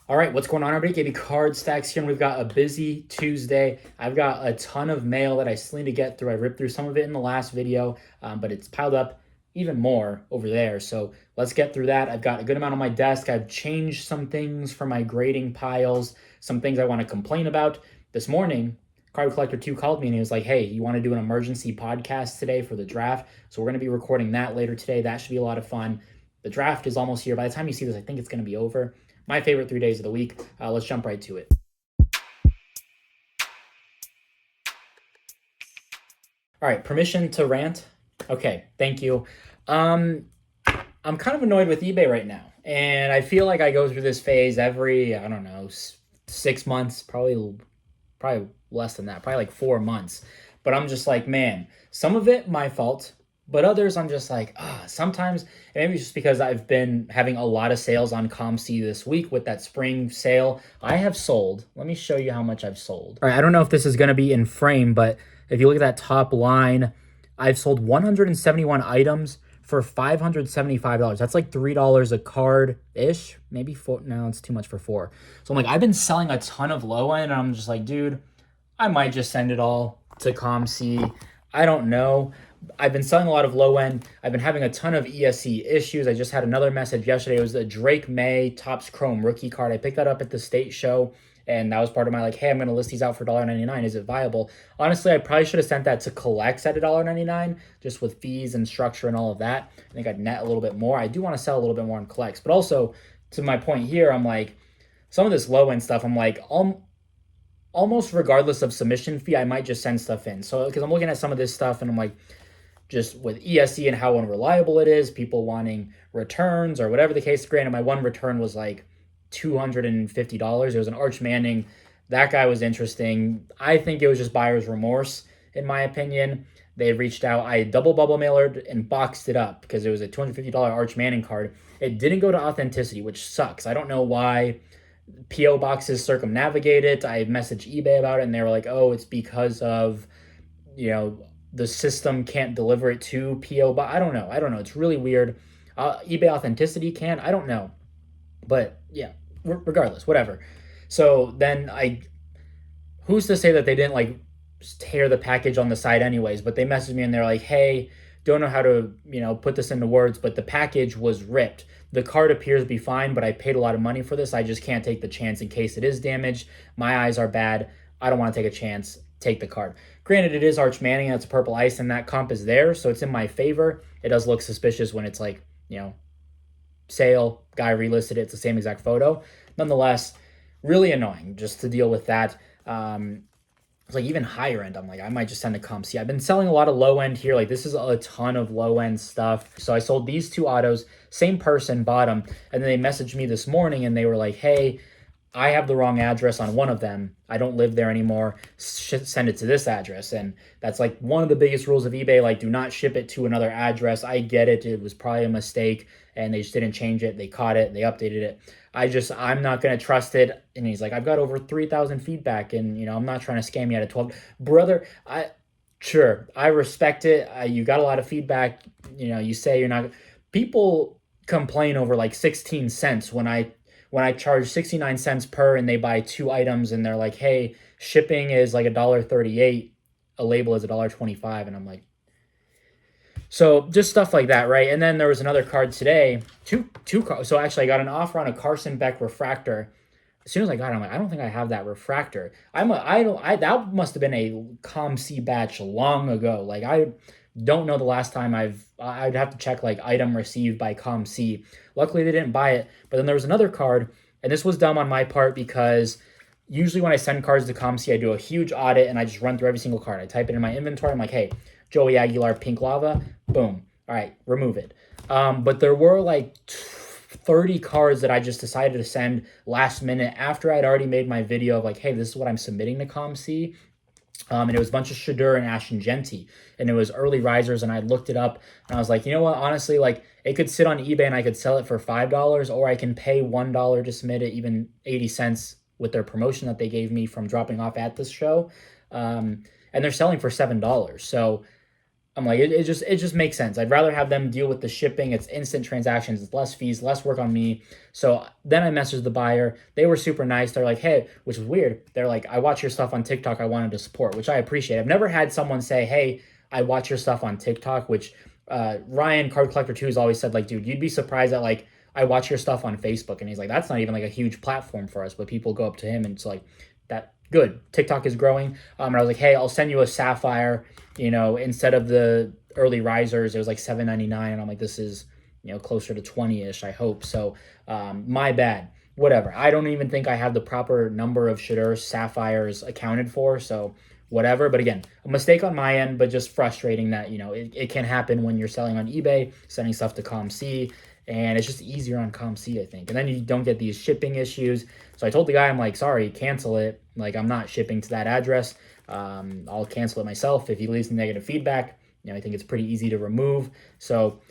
All right, what's going on, everybody? KB Card Stacks here, and we've got a busy Tuesday. I've got a ton of mail that I still need to get through. I ripped through some of it in the last video, but it's piled up even more over there. So let's get through that. I've got a good amount on my desk. I've changed some things for my grading piles, some things I want to complain about. This morning, Card Collector 2 called me and he was like, hey, you want to do an emergency podcast today for the draft? So we're going to be recording that later today. That should be a lot of fun. The draft is almost here. By the time you see this, I think it's going to be over. My favorite 3 days of the week. Let's jump right to it. All right, permission to rant. Okay, thank you. I'm kind of annoyed with eBay right now, and I feel like I go through this phase every, I don't know, 6 months, probably less than that, probably like 4 months. But I'm just like, man, some of it my fault. But others, I'm just like, sometimes, and maybe it's just because I've been having a lot of sales on ComC this week with that spring sale. I have sold, let me show you how much I've sold. All right, I don't know if this is going to be in frame, but if you look at that top line, I've sold 171 items for $575. That's like $3 a card-ish, maybe four. No, it's too much for four. So I'm like, I've been selling a ton of low end, and I'm just like, dude, I might just send it all to ComC. I don't know. I've been selling a lot of low end. I've been having a ton of ESC issues. I just had another message yesterday. It was the Drake May Topps Chrome rookie card. I picked that up at the state show, and that was part of my like, hey, I'm going to list these out for $1.99. Is it viable? Honestly, I probably should have sent that to collects at $1.99, just with fees and structure and all of that. I think I'd net a little bit more. I do want to sell a little bit more on collects, but also to my point here, I'm like, some of this low end stuff, I'm like, almost regardless of submission fee, I might just send stuff in. So because I'm looking at some of this stuff and I'm like, just with ESC and how unreliable it is, people wanting returns or whatever the case. Granted, my one return was like $250. It was an Arch Manning. That guy was interesting. I think it was just buyer's remorse, in my opinion. They reached out. I double bubble mailered and boxed it up because it was a $250 Arch Manning card. It didn't go to authenticity, which sucks. I don't know why PO boxes circumnavigate it. I messaged eBay about it, and they were like, oh, it's because of, the system can't deliver it to PO, but I don't know. It's really weird. eBay authenticity can. I don't know. But yeah, regardless, whatever. So then who's to say that they didn't like tear the package on the side anyways, but they messaged me and they're like, hey, don't know how to, put this into words, but the package was ripped. The card appears to be fine, but I paid a lot of money for this. I just can't take the chance in case it is damaged. My eyes are bad. I don't want to take a chance. Take the card. Granted, it is Arch Manning and it's purple ice and that comp is there, so it's in my favor. It does look suspicious when it's like, sale, guy relisted it, it's the same exact photo. Nonetheless, really annoying just to deal with that. It's like even higher end, I'm like, I might just send a ComC. I've been selling a lot of low end here. Like this is a ton of low end stuff. So I sold these two autos, same person bought them. And then they messaged me this morning and they were like, hey, I have the wrong address on one of them. I don't live there anymore. Send it to this address. And that's like one of the biggest rules of eBay, like do not ship it to another address. I get it. It was probably a mistake and they just didn't change it. They caught it. They updated it. I'm not going to trust it. And he's like, I've got over 3,000 feedback and, I'm not trying to scam you out of 12. Brother, sure, I respect it. You got a lot of feedback. You say you're not. People complain over like 16 cents when I charge 69 cents per and they buy two items and they're like, hey, shipping is like $1.38, a label is $1.25. And I'm like, so just stuff like that, right? And then there was another card today, two cards. So actually I got an offer on a Carson Beck refractor. As soon as I got it, I'm like, I don't think I have that refractor. That must have been a ComC batch long ago. Like I don't know the last time I'd have to check like item received by ComC. Luckily they didn't buy it. But then there was another card, and this was dumb on my part because usually when I send cards to ComC, I do a huge audit and I just run through every single card. I type it in my inventory. I'm like, hey, Joey Aguilar, pink lava, boom. All right, remove it. But there were like 30 cards that I just decided to send last minute after I'd already made my video of like, hey, this is what I'm submitting to ComC. And it was a bunch of Shadur and Ashton Genty, and it was early risers, and I looked it up, and I was like, you know what, honestly, like, it could sit on eBay, and I could sell it for $5, or I can pay $1 to submit it, even 80 cents with their promotion that they gave me from dropping off at this show, and they're selling for $7, so I'm like, it just makes sense. I'd rather have them deal with the shipping. It's instant transactions. It's less fees, less work on me. So then I messaged the buyer. They were super nice. They're like, hey, which is weird. They're like, I watch your stuff on TikTok. I wanted to support, which I appreciate. I've never had someone say, hey, I watch your stuff on TikTok, which Ryan Card Collector 2 has always said, like, dude, you'd be surprised that like I watch your stuff on Facebook. And he's like, that's not even like a huge platform for us, but people go up to him and it's like that good. TikTok is growing. And I was like, hey, I'll send you a sapphire. Instead of the early risers, it was like $7.99, and I'm like, this is closer to 20-ish, I hope. So my bad. Whatever. I don't even think I have the proper number of Shadur's sapphires accounted for, so whatever. But again, a mistake on my end, but just frustrating that it can happen when you're selling on eBay, sending stuff to ComC, and it's just easier on ComC, I think. And then you don't get these shipping issues. So I told the guy, I'm like, sorry, cancel it. Like, I'm not shipping to that address. I'll cancel it myself. If he leaves negative feedback, I think it's pretty easy to remove. So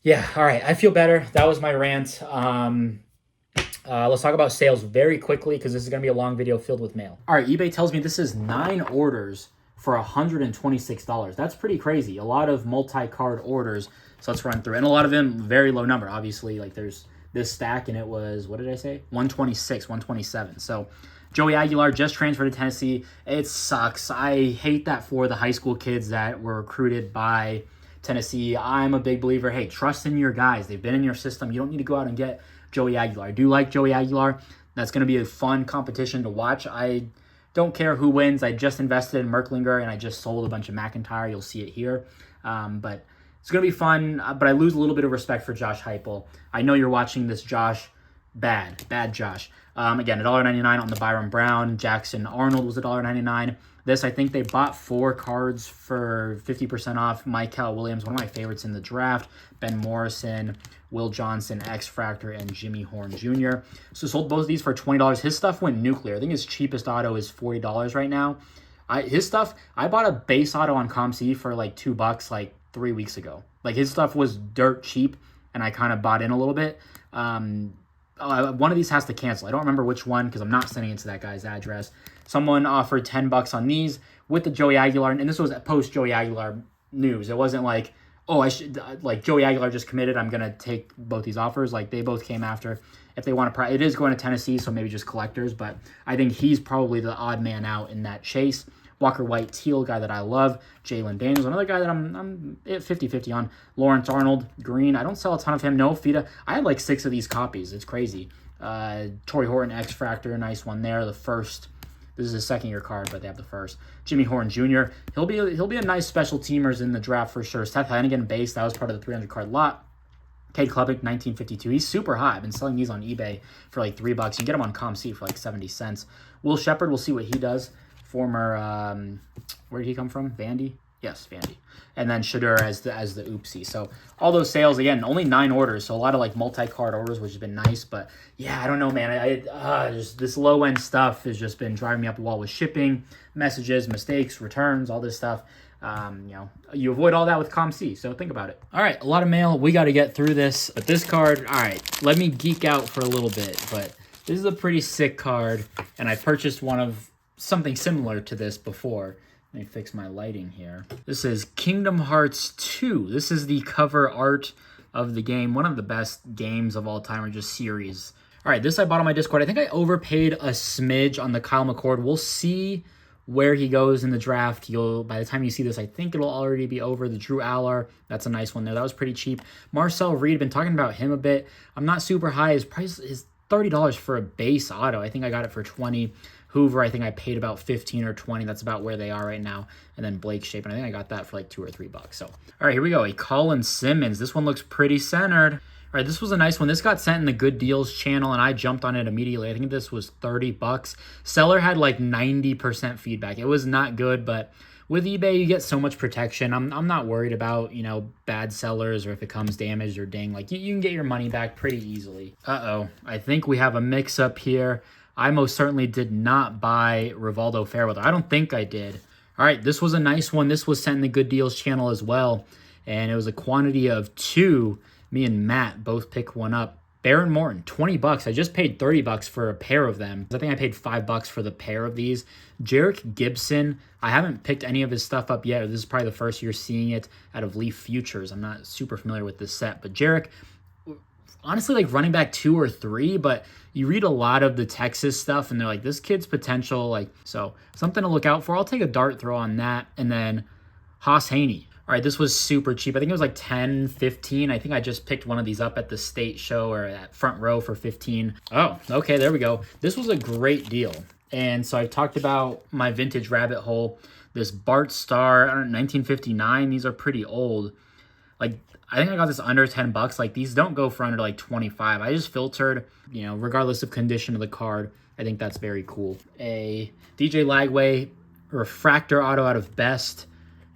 yeah, all right, I feel better. That was my rant. Let's talk about sales very quickly because this is going to be a long video filled with mail. All right, eBay tells me this is 9 orders for $126. That's pretty crazy. A lot of multi-card orders. So let's run through. And a lot of them, very low number. Obviously, like there's this stack and it was, what did I say? 126, 127. So Joey Aguilar just transferred to Tennessee. It sucks. I hate that for the high school kids that were recruited by Tennessee. I'm a big believer, hey, trust in your guys. They've been in your system. You don't need to go out and get Joey Aguilar. I do like Joey Aguilar. That's going to be a fun competition to watch. I don't care who wins. I just invested in Merklinger and I just sold a bunch of McIntyre. You'll see it here. But it's going to be fun. But I lose a little bit of respect for Josh Heupel. I know you're watching this, Josh. Bad Josh. Again, $1.99 on the Byron Brown. Jackson Arnold was $1.99. This, I think they bought 4 cards for 50% off. Michael Williams, one of my favorites in the draft. Ben Morrison, Will Johnson, X-Fractor, and Jimmy Horn Jr. So sold both of these for $20. His stuff went nuclear. I think his cheapest auto is $40 right now. His stuff, I bought a base auto on ComC for like $2 like 3 weeks ago. Like his stuff was dirt cheap, and I kind of bought in a little bit. One of these has to cancel. I don't remember which one because I'm not sending it to that guy's address. Someone offered $10 on these with the Joey Aguilar, and this was post Joey Aguilar news. It wasn't like, oh, I should like Joey Aguilar just committed. I'm gonna take both these offers. Like they both came after. If they want to, it is going to Tennessee, so maybe just collectors. But I think he's probably the odd man out in that chase. Walker White Teal, guy that I love. Jalen Daniels, another guy that I'm 50-50 on. Lawrence Arnold, green. I don't sell a ton of him. No, Fita. I had like 6 of these copies. It's crazy. Torrey Horton, X-Fractor, nice one there. The first. This is a second-year card, but they have the first. Jimmy Horn Jr. He'll be a nice special teamers in the draft for sure. Seth Hennigan base. That was part of the 300-card lot. Cade Klubnik, 1952. He's super hot. I've been selling these on eBay for like $3. You can get them on ComC for like 70 cents. Will Shepard, we'll see what he does. Former, where did he come from? Vandy? Yes, Vandy. And then Shadur as the oopsie. So all those sales, again, only 9 orders. So a lot of like multi-card orders, which has been nice. But yeah, I don't know, man. Just this low-end stuff has just been driving me up the wall with shipping, messages, mistakes, returns, all this stuff. You avoid all that with ComC, so think about it. All right, a lot of mail. We got to get through this. But this card, all right, let me geek out for a little bit. But this is a pretty sick card, and I purchased one of something similar to this before. Let me fix my lighting here. This is Kingdom Hearts 2. This is the cover art of the game. One of the best games of all time, or just series. All right, this I bought on my Discord. I think I overpaid a smidge on the Kyle McCord. We'll see where he goes in the draft. By the time you see this, I think it'll already be over. The Drew Aller, that's a nice one there. That was pretty cheap. Marcel Reed, been talking about him a bit. I'm not super high. His price is $30 for a base auto. I think I got it for $20. Hoover, I think I paid about $15 or $20. That's about where they are right now. And then Blake Shapen, I think I got that for like $2 or $3. So, all right, here we go. A Colin Simmons. This one looks pretty centered. All right, this was a nice one. This got sent in the Good Deals channel, and I jumped on it immediately. I think this was $30. Seller had like 90% feedback. It was not good, but with eBay, you get so much protection. I'm not worried about, bad sellers or if it comes damaged or ding. Like, you can get your money back pretty easily. Uh-oh. I think we have a mix-up here. I most certainly did not buy Rivaldo Fairweather. I don't think I did. All right, this was a nice one. This was sent in the Good Deals channel as well, and it was a quantity of 2. Me and Matt both picked one up. Baron Morton, $20. I just paid $30 for a pair of them. I think I paid $5 for the pair of these. Jarek Gibson, I haven't picked any of his stuff up yet. This is probably the first year seeing it out of Leaf Futures. I'm not super familiar with this set, but Jarek, honestly, like running back 2 or 3, but you read a lot of the Texas stuff and they're like, this kid's potential, like, so something to look out for. I'll take a dart throw on that. And then Haas Haney. All right, this was super cheap. I think it was like 10, 15. I think I just picked one of these up at the state show or at front row for 15. Oh, okay, there we go. This was a great deal. And so I talked about my vintage rabbit hole. This Bart Starr, I don't know, 1959. These are pretty old. Like, I think I got this under $10. Like, these don't go for under like 25. I just filtered, you know, regardless of condition of the card. I think that's very cool. A DJ Lagway refractor auto out of Best.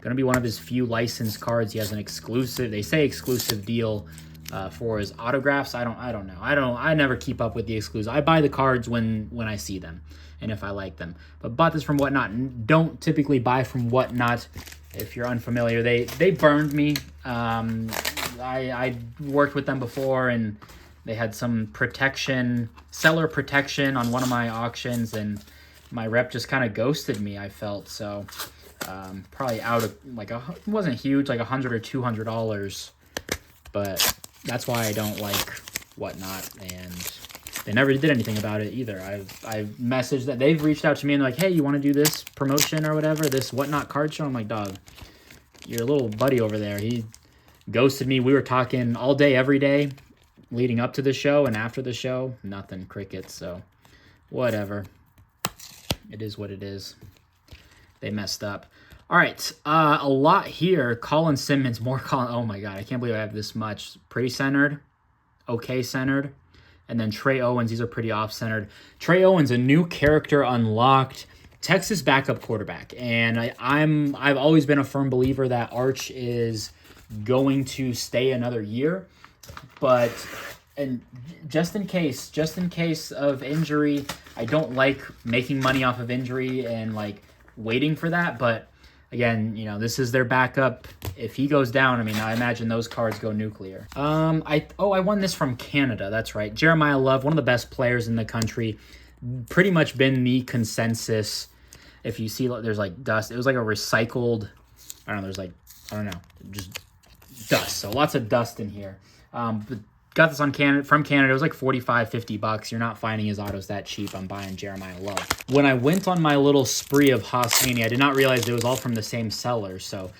Gonna be one of his few licensed cards. He has an exclusive, they say exclusive deal for his autographs. I don't know. I never keep up with the exclusive. I buy the cards when I see them and if I like them. But bought this from Whatnot. Don't typically buy from Whatnot if you're unfamiliar. They burned me. I worked with them before and they had some protection, seller protection on one of my auctions, and my rep just kind of ghosted me, I felt. So probably out of like it wasn't huge, like $100 or $200, but that's why I don't like Whatnot, and they never did anything about it either. I've messaged that, they've reached out to me and they're like, hey, you want to do this promotion or whatever, this Whatnot card show? I'm like, dog, your little buddy over there, he ghosted me. We were talking all day, every day, leading up to the show, and after the show, nothing, crickets. So whatever, it is what it is. They messed up. All right, a lot here. Colin Simmons, more Colin. Oh my God, I can't believe I have this much. Pretty centered, okay centered, and then Trey Owens. These are pretty off-centered. Trey Owens, a new character unlocked. Texas backup quarterback, and I've always been a firm believer that Arch is going to stay another year, but and just in case of injury, I don't like making money off of injury and like waiting for that. But again, you know, this is their backup. If he goes down, I mean, I imagine those cards go nuclear. I won this from Canada. That's right. Jeremiah Love, one of the best players in the country. Pretty much been the consensus. If you see, there's like dust. It was like a recycled, I don't know, there's like, I don't know, just dust. So lots of dust in here. But got this on from Canada. It was like $45-$50. You're not finding his autos that cheap. I'm buying Jeremiah Love. When I went on my little spree of Hassini, I did not realize it was all from the same seller. So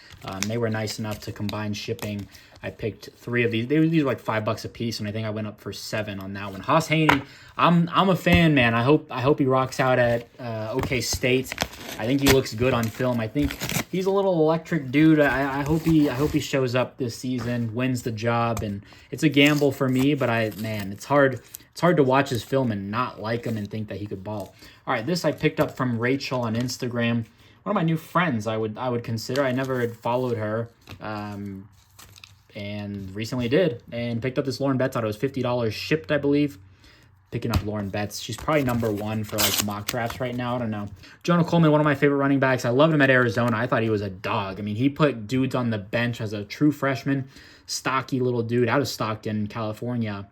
they were nice enough to combine shipping. I picked 3 of these. These were like $5 a piece, and I think I went up for 7 on that one. Haas Haney, I'm a fan, man. I hope he rocks out at OK State. I think he looks good on film. I think he's a little electric dude. I hope he shows up this season, wins the job, and it's a gamble for me. But it's hard to watch his film and not like him and think that he could ball. All right, this I picked up from Rachel on Instagram. One of my new friends, I would consider. I never had followed her. And recently did, and picked up this Lauren Betts auto. It was $50 shipped, I believe. Picking up Lauren Betts. She's probably number 1 for like mock drafts right now. I don't know. Jonah Coleman, one of my favorite running backs. I loved him at Arizona. I thought he was a dog. I mean, he put dudes on the bench as a true freshman. Stocky little dude out of Stockton, California.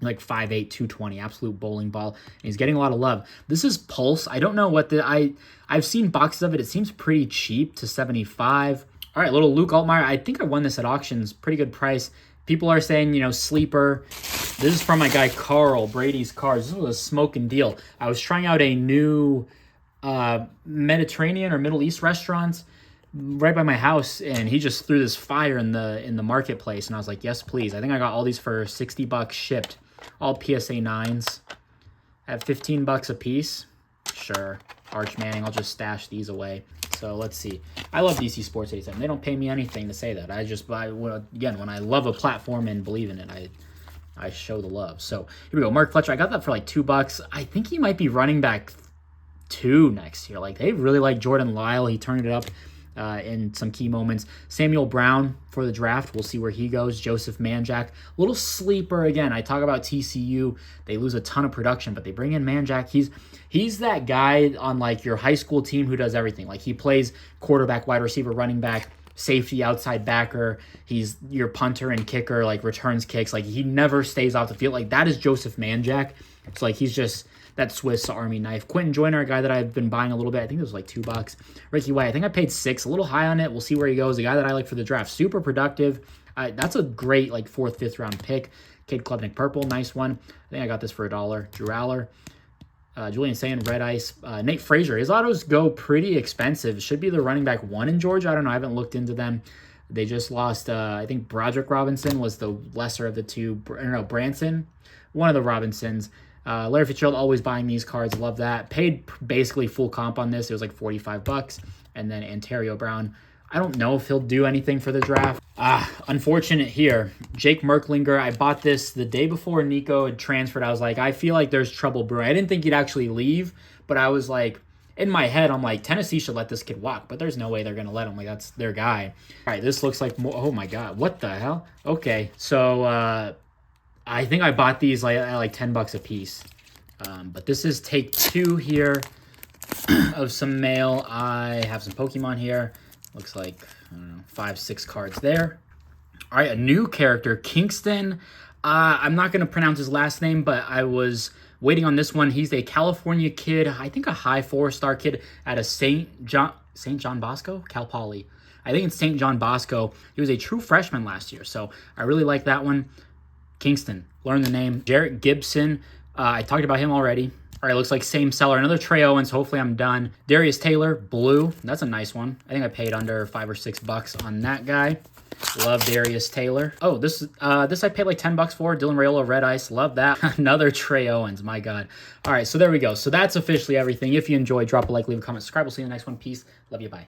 Like 5'8", 220, absolute bowling ball. And he's getting a lot of love. This is Pulse. I don't know what I've seen boxes of it. It seems pretty cheap to $75. All right, little Luke Altmaier. I think I won this at auctions. Pretty good price. People are saying, you know, sleeper. This is from my guy Carl, Brady's Cars. This was a smoking deal. I was trying out a new Mediterranean or Middle East restaurant right by my house, and he just threw this fire in the marketplace, and I was like, yes, please. I think I got all these for $60 shipped. All PSA 9s at $15 a piece. Sure. Arch Manning, I'll just stash these away. So let's see. I love DC Sports 87. They don't pay me anything to say that. I just buy, again, when I love a platform and believe in it, I show the love. So here we go. Mark Fletcher, I got that for like $2. I think he might be running back 2 next year. Like, they really like Jordan Lyle. He turned it up in some key moments. Samuel Brown for the draft. We'll see where he goes. Joseph Manjack. Little sleeper again. I talk about TCU. They lose a ton of production, but they bring in Manjack. He's that guy on like your high school team who does everything. Like, he plays quarterback, wide receiver, running back, safety outside backer. He's your punter and kicker, like returns kicks. Like he never stays off the field. Like that is Joseph Manjack. It's like he's just that Swiss Army knife. Quentin Joyner, a guy that I've been buying a little bit. I think it was like $2. Ricky White, I think I paid $6, a little high on it. We'll see where he goes. The guy that I like for the draft, super productive. That's a great like 4th, 5th round pick. Cade Klubnik purple, nice one. I think I got this for $1. Drew Aller. Julian Sayin, Red Ice. Nate Frazier. His autos go pretty expensive. Should be the running back 1 in Georgia. I don't know. I haven't looked into them. They just lost, I think Broderick Robinson was the lesser of the two. Branson, one of the Robinsons. Larry Fitzgerald, always buying these cards. Love that. Paid basically full comp on this. It was like $45. And then Ontario Brown. I don't know if he'll do anything for the draft. Unfortunate here. Jake Merklinger, I bought this the day before Nico had transferred. I was like, I feel like there's trouble brewing. I didn't think he'd actually leave, but I was like, in my head, I'm like, Tennessee should let this kid walk, but there's no way they're going to let him. Like, that's their guy. All right, this looks like more. Oh, my God. What the hell? Okay, so I think I bought these at like $10 a piece. But this is take 2 here of some mail. I have some Pokemon here. Looks like, I don't know, 5, 6 cards there. All right, a new character, Kingston. I'm not going to pronounce his last name, but I was waiting on this one. He's a California kid, I think a high 4-star kid at a St. John Bosco? Cal Poly. I think it's St. John Bosco. He was a true freshman last year, so I really like that one. Kingston, learn the name. Jarrett Gibson, I talked about him already. All right, looks like same seller. Another Trey Owens. Hopefully I'm done. Darius Taylor, blue. That's a nice one. I think I paid under $5 or $6 on that guy. Love Darius Taylor. Oh, this I paid like $10 for. Dylan Raiola, Red Ice. Love that. Another Trey Owens. My God. All right, so there we go. So that's officially everything. If you enjoyed, drop a like, leave a comment, subscribe. We'll see you in the next one. Peace. Love you. Bye.